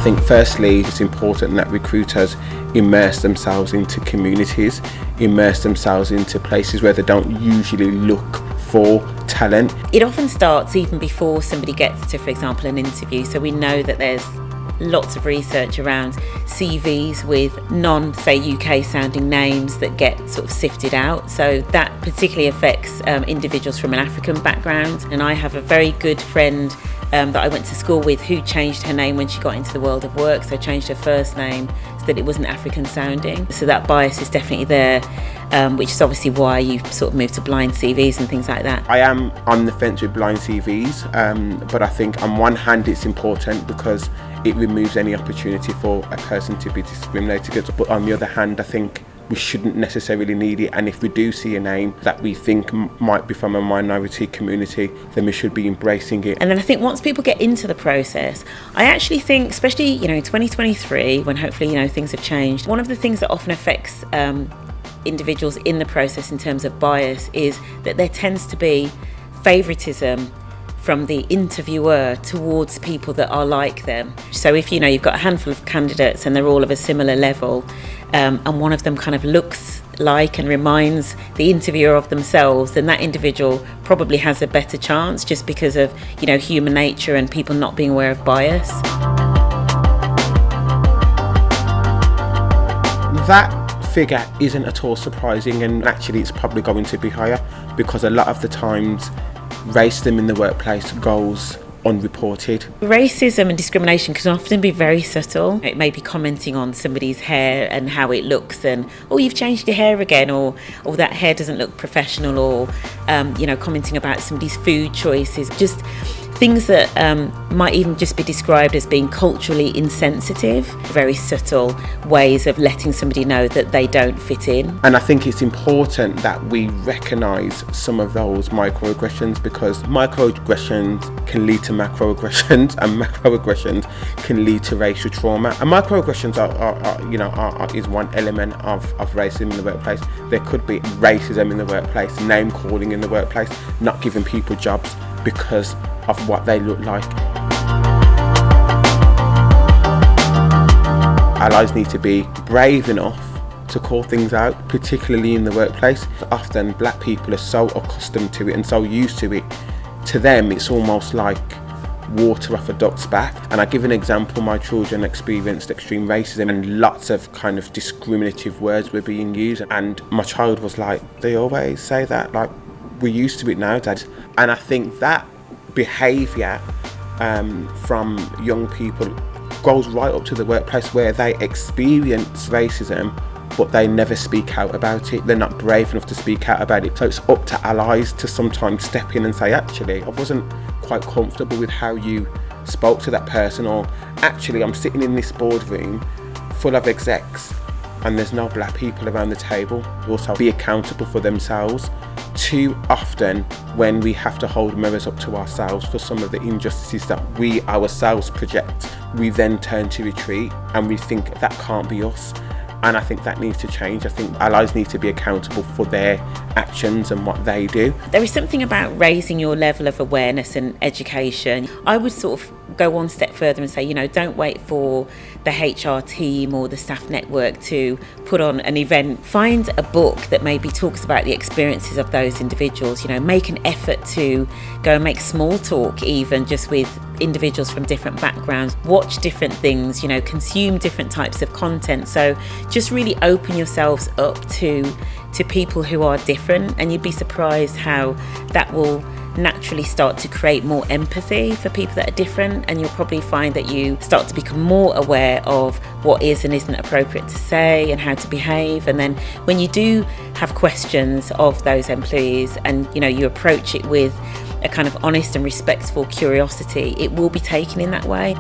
think firstly, it's important that recruiters immerse themselves into communities, immerse themselves into places where they don't usually look for talent. It often starts even before somebody gets to, for example, an interview. So we know that there's lots of research around CVs with non-say UK sounding names that get sort of sifted out. So that particularly affects individuals from an African background. And I have a very good friend that I went to school with who changed her name when she got into the world of work, so changed her first name so that it wasn't African sounding. So that bias is definitely there, which is obviously why you sort of moved to blind CVs and things like that. I am on the fence with blind CVs, but I think on one hand it's important because it removes any opportunity for a person to be discriminated against, but on the other hand I think we shouldn't necessarily need it, and if we do see a name that we think might be from a minority community, then we should be embracing it. And then I think once people get into the process, I actually think, especially in 2023, when hopefully things have changed, one of the things that often affects individuals in the process in terms of bias is that there tends to be favouritism from the interviewer towards people that are like them. So if you've got a handful of candidates and they're all of a similar level, and one of them kind of looks like and reminds the interviewer of themselves, then that individual probably has a better chance just because of human nature and people not being aware of bias. That figure isn't at all surprising, and actually it's probably going to be higher because a lot of the times racism in the workplace goes unreported. Racism and discrimination can often be very subtle. It may be commenting on somebody's hair and how it looks, and you've changed your hair again, or that hair doesn't look professional, or commenting about somebody's food choices, just things that might even just be described as being culturally insensitive. Very subtle ways of letting somebody know that they don't fit in. And I think it's important that we recognise some of those microaggressions, because microaggressions can lead to macroaggressions, and macroaggressions can lead to racial trauma. And microaggressions is one element of racism in the workplace. There could be racism in the workplace, name calling in the workplace, not giving people jobs because of what they look like. Allies need to be brave enough to call things out, particularly in the workplace. Often black people are so accustomed to it and so used to it, to them it's almost like water off a duck's back. And I give an example, my children experienced extreme racism and lots of kind of discriminative words were being used, and my child was like, they always say that, like, we're used to it now, Dad. And I think that behaviour from young people goes right up to the workplace where they experience racism but they never speak out about it. They're not brave enough to speak out about it. So it's up to allies to sometimes step in and say, actually, I wasn't quite comfortable with how you spoke to that person, or actually I'm sitting in this boardroom full of execs and there's no black people around the table. Also be accountable for themselves. Too often when we have to hold mirrors up to ourselves for some of the injustices that we ourselves project, we then turn to retreat and we think that can't be us. And I think that needs to change. I think allies need to be accountable for their actions and what they do. There is something about raising your level of awareness and education. I would sort of go one step further and say, don't wait for the HR team or the staff network to put on an event. Find a book that maybe talks about the experiences of those individuals. Make an effort to go and make small talk even just with individuals from different backgrounds. Watch different things, consume different types of content. So just really open yourselves up to people who are different, and you'd be surprised how that will naturally start to create more empathy for people that are different, and you'll probably find that you start to become more aware of what is and isn't appropriate to say and how to behave. And then when you do have questions of those employees and you approach it with a kind of honest and respectful curiosity, it will be taken in that way.